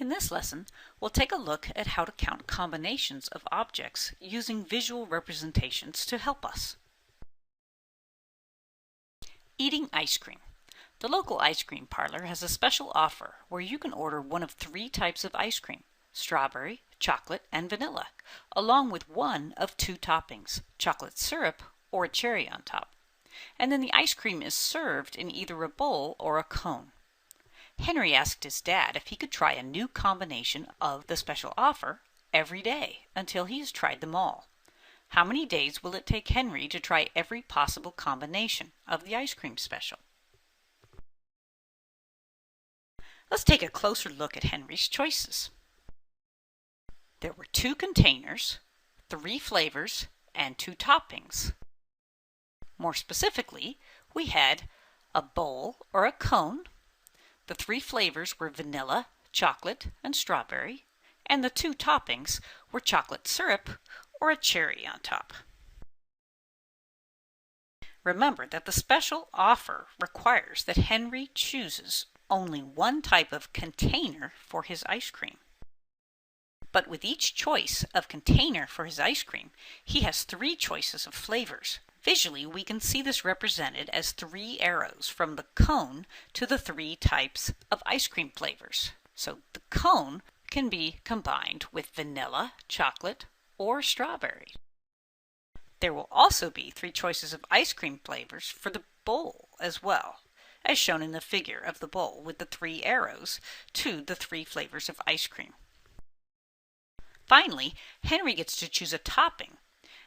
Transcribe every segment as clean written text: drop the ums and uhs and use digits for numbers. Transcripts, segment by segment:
In this lesson, we'll take a look at how to count combinations of objects using visual representations to help us. Eating ice cream. The local ice cream parlor has a special offer where you can order one of 3 types of ice cream: strawberry, chocolate, and vanilla, along with one of 2 toppings, chocolate syrup or a cherry on top. And then the ice cream is served in either a bowl or a cone. Henry asked his dad if he could try a new combination of the special offer every day until he has tried them all. How many days will it take Henry to try every possible combination of the ice cream special? Let's take a closer look at Henry's choices. There were 2 containers, 3 flavors, and 2 toppings. More specifically, we had a bowl or a cone. The 3 flavors were vanilla, chocolate, and strawberry, and the 2 toppings were chocolate syrup or a cherry on top. Remember that the special offer requires that Henry chooses only one type of container for his ice cream. But with each choice of container for his ice cream, he has 3 choices of flavors. Visually, we can see this represented as 3 arrows from the cone to the 3 types of ice cream flavors. So the cone can be combined with vanilla, chocolate, or strawberry. There will also be 3 choices of ice cream flavors for the bowl as well, as shown in the figure of the bowl with the 3 arrows to the 3 flavors of ice cream. Finally, Henry gets to choose a topping,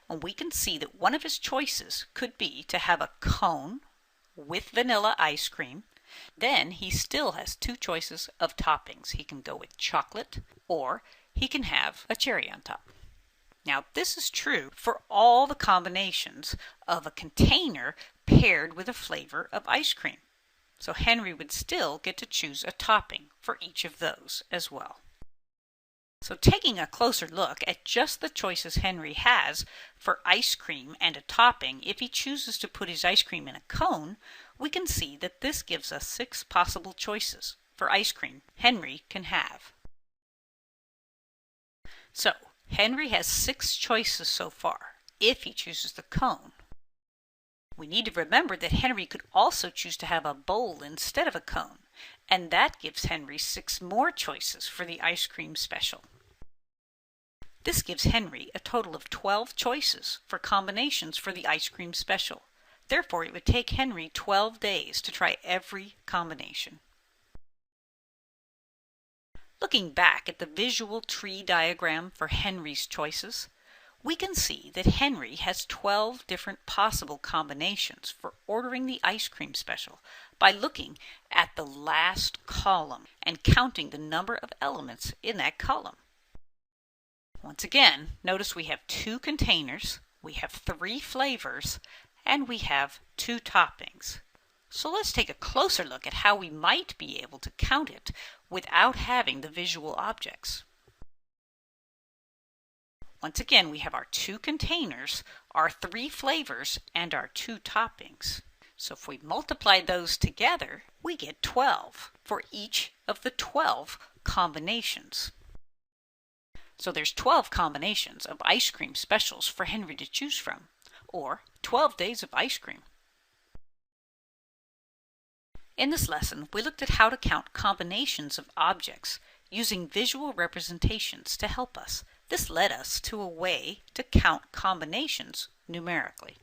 and we can see that one of his choices could be to have a cone with vanilla ice cream. Then he still has 2 choices of toppings. He can go with chocolate or he can have a cherry on top. Now, this is true for all the combinations of a container paired with a flavor of ice cream. So Henry would still get to choose a topping for each of those as well. So taking a closer look at just the choices Henry has for ice cream and a topping, if he chooses to put his ice cream in a cone, we can see that this gives us 6 possible choices for ice cream Henry can have. So Henry has 6 choices so far if he chooses the cone. We need to remember that Henry could also choose to have a bowl instead of a cone, and that gives Henry 6 more choices for the ice cream special. This gives Henry a total of 12 choices for combinations for the ice cream special. Therefore, it would take Henry 12 days to try every combination. Looking back at the visual tree diagram for Henry's choices, we can see that Henry has 12 different possible combinations for ordering the ice cream special by looking at the last column and counting the number of elements in that column. Once again, notice we have 2 containers, we have 3 flavors, and we have 2 toppings. So let's take a closer look at how we might be able to count it without having the visual objects. Once again, we have our 2 containers, our 3 flavors, and our 2 toppings. So if we multiply those together, we get 12 for each of the 12 combinations. So there's 12 combinations of ice cream specials for Henry to choose from, or 12 days of ice cream. In this lesson, we looked at how to count combinations of objects using visual representations to help us. This led us to a way to count combinations numerically.